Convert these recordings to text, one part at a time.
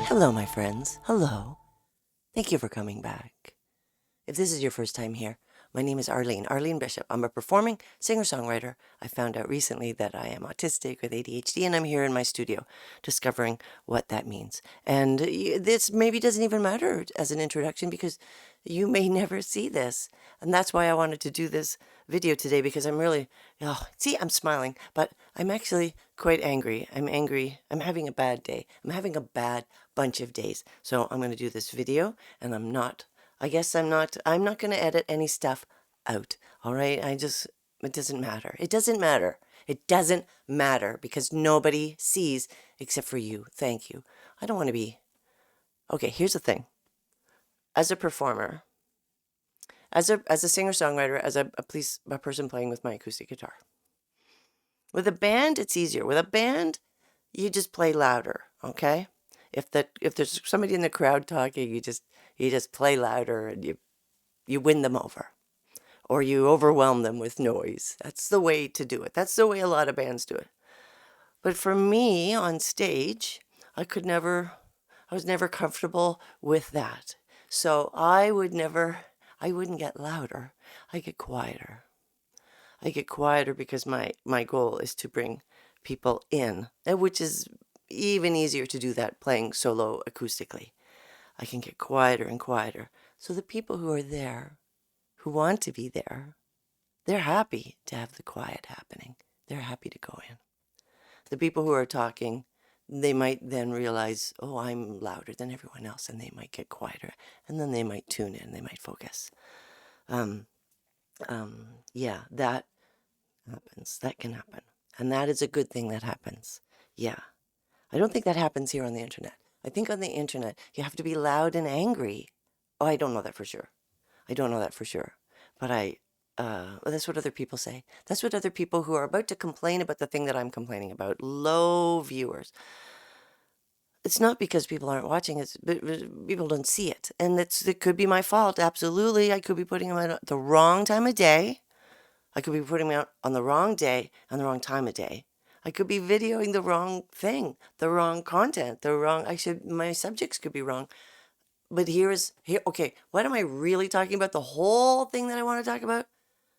Hello, my friends. Hello. Thank you for coming back. If this is your first time here, my name is Arlene Bishop. I'm a performing singer-songwriter. I found out recently that I am autistic with ADHD, and I'm here in my studio discovering what that means. And this maybe doesn't even matter as an introduction because you may never see this. And that's why I wanted to do this video today, because I'm really, see, I'm smiling, but I'm actually quite angry. I'm angry. I'm having a bad day. I'm having a bad bunch of days. So I'm going to do this video, and I'm not going to edit any stuff out. All right. It doesn't matter. It doesn't matter. It doesn't matter because nobody sees except for you. Thank you. I don't want to be. Okay. Here's the thing. As a performer, as a singer-songwriter, as a person playing with my acoustic guitar. With a band, it's easier. With a band, you just play louder. Okay. If there's somebody in the crowd talking, you just play louder and you win them over, or you overwhelm them with noise. That's the way to do it. That's the way a lot of bands do it. But for me on stage, I was never comfortable with that. So I wouldn't get louder. I get quieter. I get quieter because my goal is to bring people in, which is even easier to do that playing solo acoustically. I can get quieter and quieter. So the people who are there, who want to be there, they're happy to have the quiet happening. They're happy to go in. The people who are talking, they might then realize, oh, I'm louder than everyone else, and they might get quieter, and then they might tune in, they might focus. Yeah, that happens. That can happen. And that is a good thing that happens. Yeah. I don't think that happens here on the internet. I think on the internet, you have to be loud and angry. Oh, I don't know that for sure. But that's what other people say. That's what other people who are about to complain about the thing that I'm complaining about, low viewers. It's not because people aren't watching, it's people don't see it. And it could be my fault, absolutely. I could be putting them out at the wrong time of day. I could be putting them out on the wrong day and the wrong time of day. I could be videoing the wrong thing, the wrong content, my subjects could be wrong. But okay, what am I really talking about? The whole thing that I want to talk about?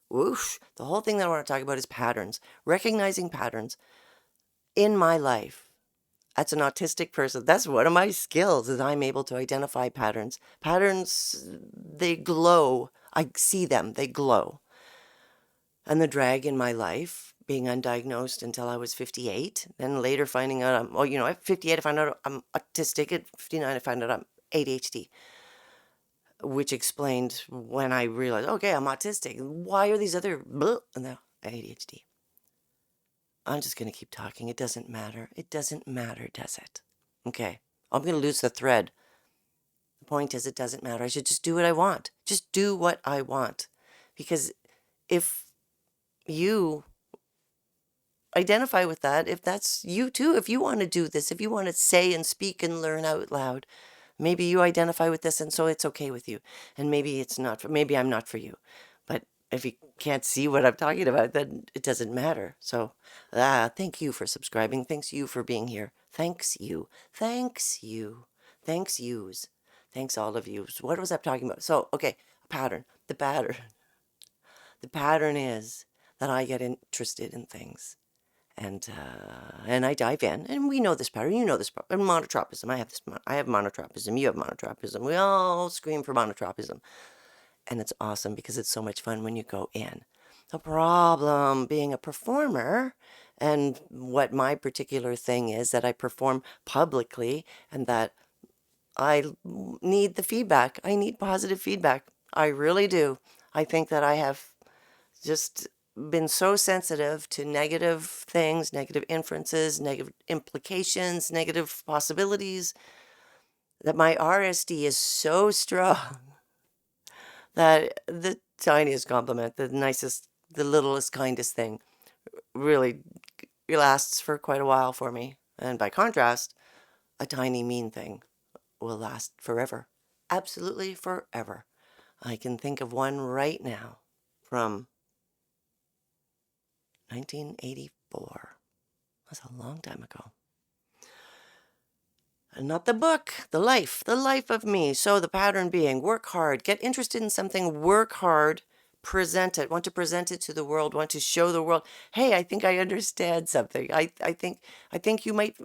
Whoosh. The whole thing that I want to talk about is patterns, recognizing patterns in my life. As an autistic person, that's one of my skills, is I'm able to identify patterns. Patterns, they glow. I see them, they glow. And the drag in my life, being undiagnosed until I was 58, then later finding out at 58 I found out I'm autistic, at 59 I found out I'm ADHD, which explained when I realized, okay, I'm autistic. Why are these other no, ADHD? I'm just going to keep talking. It doesn't matter. It doesn't matter, does it? Okay. I'm going to lose the thread. The point is, it doesn't matter. I should just do what I want. Just do what I want. Because if you identify with that, if that's you too, if you want to do this, if you want to say and speak and learn out loud, maybe you identify with this and so it's okay with you. And maybe it's not, maybe I'm not for you. But if you can't see what I'm talking about, then it doesn't matter. So, thank you for subscribing. Thanks you for being here. Thanks you. Thanks you. Thanks yous. Thanks all of you. So what was I talking about? So, okay, a pattern. The pattern. The pattern is that I get interested in things. And I dive in, and we know this pattern. You know this pattern. Monotropism. I have monotropism. You have monotropism. We all scream for monotropism, and it's awesome because it's so much fun when you go in. The problem being a performer, and what my particular thing is, that I perform publicly, and that I need the feedback. I need positive feedback. I really do. I think that I have just been so sensitive to negative things, negative inferences, negative implications, negative possibilities, that my RSD is so strong that the tiniest compliment, the nicest, the littlest, kindest thing really lasts for quite a while for me. And by contrast, a tiny mean thing will last forever. Absolutely forever. I can think of one right now from 1984. That's a long time ago. not the book, the life of me. So the pattern being work hard, get interested in something, work hard, present it, want to present it to the world, want to show the world, hey, I think I understand something. I think you might,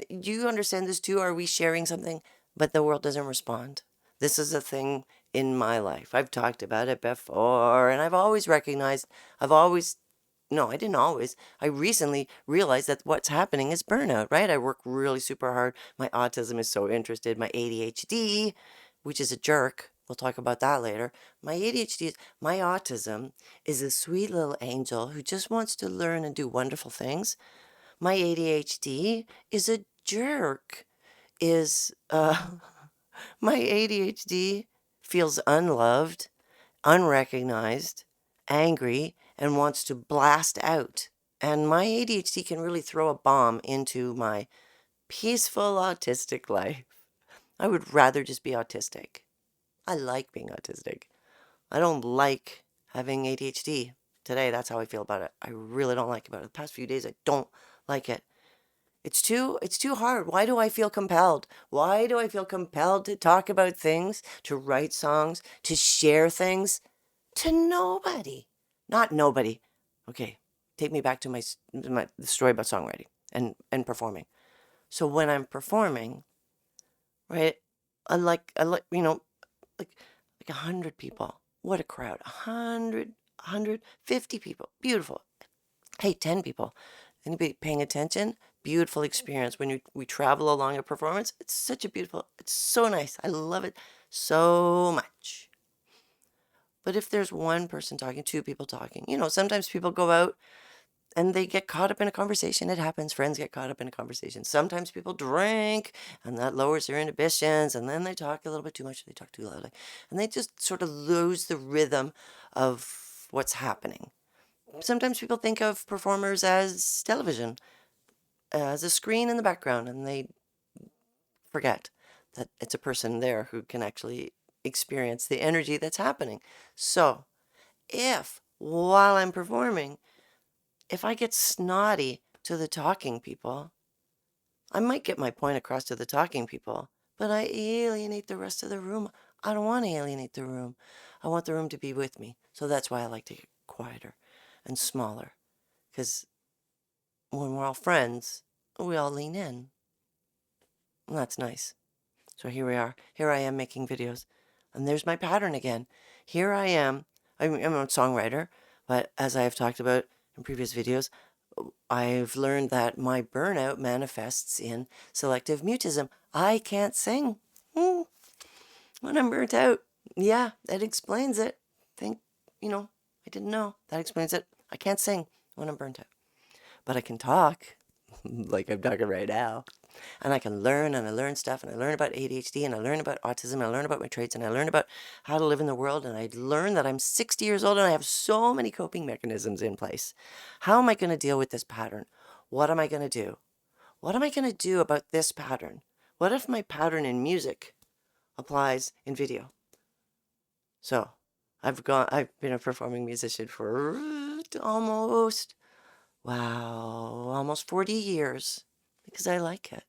you understand this too. Are we sharing something? But the world doesn't respond. This is a thing in my life. I've talked about it before, and I've always recognized, I've always no, I didn't always. I recently realized that what's happening is burnout, right? I work really super hard. My autism is so interested. My ADHD, which is a jerk. We'll talk about that later. My ADHD, my autism is a sweet little angel who just wants to learn and do wonderful things. My ADHD is a jerk. Is my ADHD feels unloved, unrecognized, angry, and wants to blast out. And my ADHD can really throw a bomb into my peaceful autistic life. I would rather just be autistic. I like being autistic. I don't like having ADHD. Today, that's how I feel about it. I really don't like about it. The past few days, I don't like it. It's too hard. Why do I feel compelled? Why do I feel compelled to talk about things, to write songs, to share things? To nobody. Not nobody. Okay, take me back to the story about songwriting and performing. So when I'm performing, right, I like like 100 people. What a crowd! 150 people. Beautiful. Hey, 10 people. Anybody paying attention? Beautiful experience when we travel along a performance. It's such a beautiful. It's so nice. I love it so much. But if there's one person talking, two people talking, sometimes people go out and they get caught up in a conversation. It happens. Friends get caught up in a conversation. Sometimes people drink and that lowers their inhibitions. And then they talk a little bit too much. They talk too loudly. And they just sort of lose the rhythm of what's happening. Sometimes people think of performers as television, as a screen in the background, and they forget that it's a person there who can actually experience the energy that's happening. So, if while I'm performing, if I get snotty to the talking people, I might get my point across to the talking people, but I alienate the rest of the room. I don't want to alienate the room. I want the room to be with me. So that's why I like to get quieter and smaller. Because when we're all friends, we all lean in. And that's nice. So here we are. Here I am making videos. And there's my pattern again. Here I am. I'm a songwriter, but as I have talked about in previous videos, I've learned that my burnout manifests in selective mutism. I can't sing when I'm burnt out. Yeah, that explains it. I didn't know. That explains it. I can't sing when I'm burnt out. But I can talk like I'm talking right now. And I can learn and I learn stuff and I learn about ADHD and I learn about autism and I learn about my traits and I learn about how to live in the world and I learn that I'm 60 years old and I have so many coping mechanisms in place. How am I going to deal with this pattern? What am I going to do? What am I going to do about this pattern? What if my pattern in music applies in video? So I've been a performing musician for almost 40 years because I like it.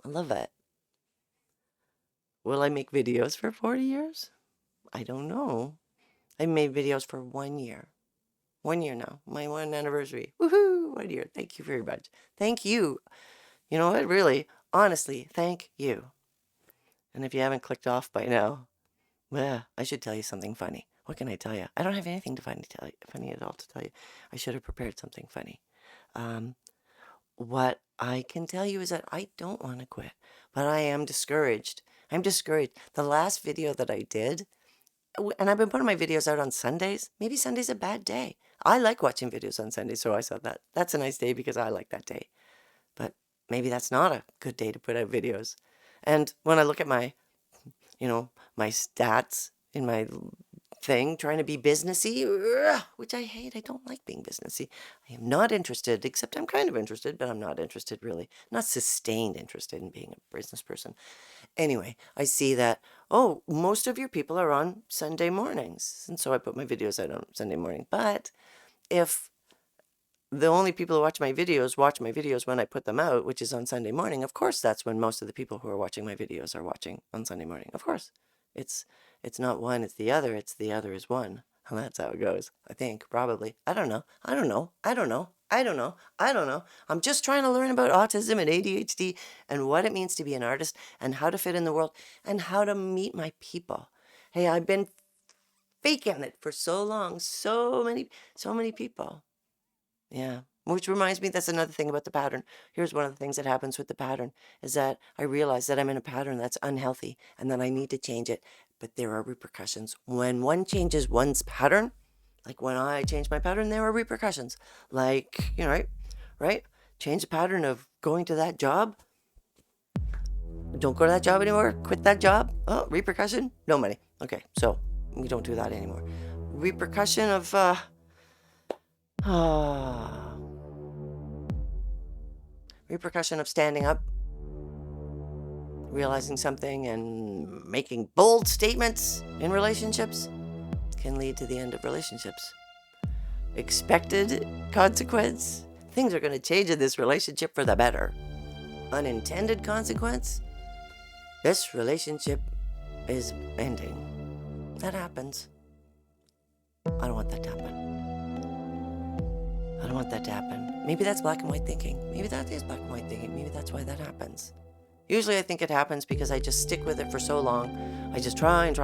I love it. Will I make videos for 40 years? I don't know. I made videos for 1 year. 1 year now. My 1 anniversary. Woohoo! 1 year. Thank you very much. Thank you. You know what? Really, honestly, thank you. And if you haven't clicked off by now, well, I should tell you something funny. What can I tell you? I don't have anything funny at all to tell you. I should have prepared something funny. What I can tell you is that I don't want to quit, but I am discouraged. I'm discouraged. The last video that I did, and I've been putting my videos out on Sundays. Maybe Sunday's a bad day. I like watching videos on Sundays, so I said that's a nice day because I like that day. But maybe that's not a good day to put out videos. And when I look at my stats in my thing, trying to be businessy, which I hate. I don't like being businessy. I am not interested, except I'm kind of interested, but I'm not interested really. Not sustained interested in being a business person. Anyway, I see that, most of your people are on Sunday mornings. And so I put my videos out on Sunday morning. But if the only people who watch my videos when I put them out, which is on Sunday morning. Of course, that's when most of the people who are watching my videos are watching on Sunday morning. Of course. It's not one, it's the other. It's the other is one. And that's how it goes. I think, probably. I don't know. I'm just trying to learn about autism and ADHD and what it means to be an artist and how to fit in the world and how to meet my people. Hey, I've been faking it for so long. So many people. Yeah. Which reminds me, that's another thing about the pattern. Here's one of the things that happens with the pattern is that I realize that I'm in a pattern that's unhealthy and that I need to change it. But there are repercussions. When one changes one's pattern, like when I change my pattern, there are repercussions. Like, right? Change the pattern of going to that job. Don't go to that job anymore. Quit that job. Oh, repercussion? No money. Okay, so we don't do that anymore. Repercussion of, repercussion of standing up, realizing something, and making bold statements in relationships can lead to the end of relationships. Expected consequence. Things are going to change in this relationship for the better. Unintended consequence. This relationship is ending. That happens. I don't want that to happen. I don't want that to happen. Maybe that's black and white thinking. Maybe that is black and white thinking. Maybe that's why that happens. Usually I think it happens because I just stick with it for so long. I just try, and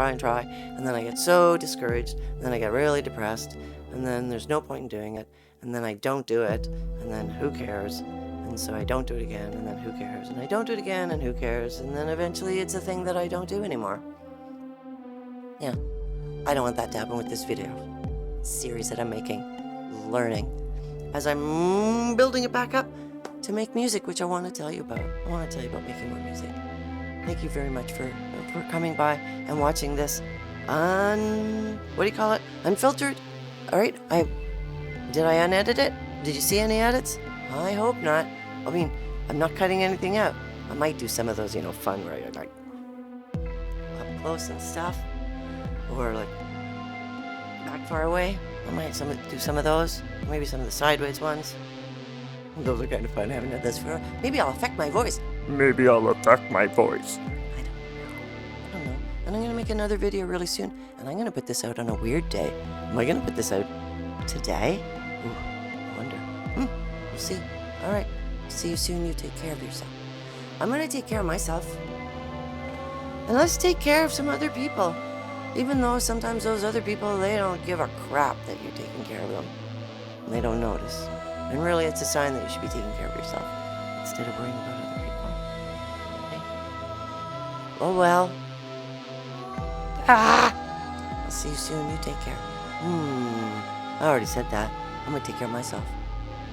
then I get so discouraged, and then I get really depressed, and then there's no point in doing it, and then I don't do it, and then who cares? And so I don't do it again, and then who cares? And I don't do it again, and who cares? And then eventually it's a thing that I don't do anymore. Yeah, I don't want that to happen with this video series that I'm making, learning, as I'm building it back up to make music, which I want to tell you about. I want to tell you about making more music. Thank you very much for coming by and watching this Unfiltered? All right, did I unedit it? Did you see any edits? I hope not. I mean, I'm not cutting anything out. I might do some of those, fun where you're like up close and stuff, or like back far away. I might do some of those, maybe some of the sideways ones. Those are kind of fun. I haven't done this for. Maybe I'll affect my voice. I don't know. And I'm going to make another video really soon. And I'm going to put this out on a weird day. Am I going to put this out today? Ooh, I wonder. We'll see. All right. See you soon. You take care of yourself. I'm going to take care of myself. And let's take care of some other people. Even though sometimes those other people, they don't give a crap that you're taking care of them. And they don't notice. And really, it's a sign that you should be taking care of yourself instead of worrying about other people. Okay? Oh, well. I'll see you soon. You take care. I already said that. I'm going to take care of myself.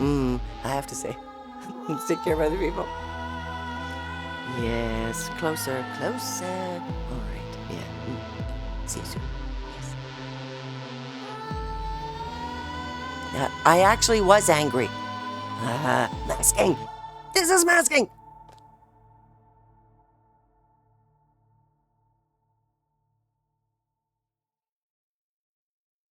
I have to say. Let's take care of other people. Yes. Closer. All right. Yeah. See you soon. Yes. I actually was angry. Masking. This is masking.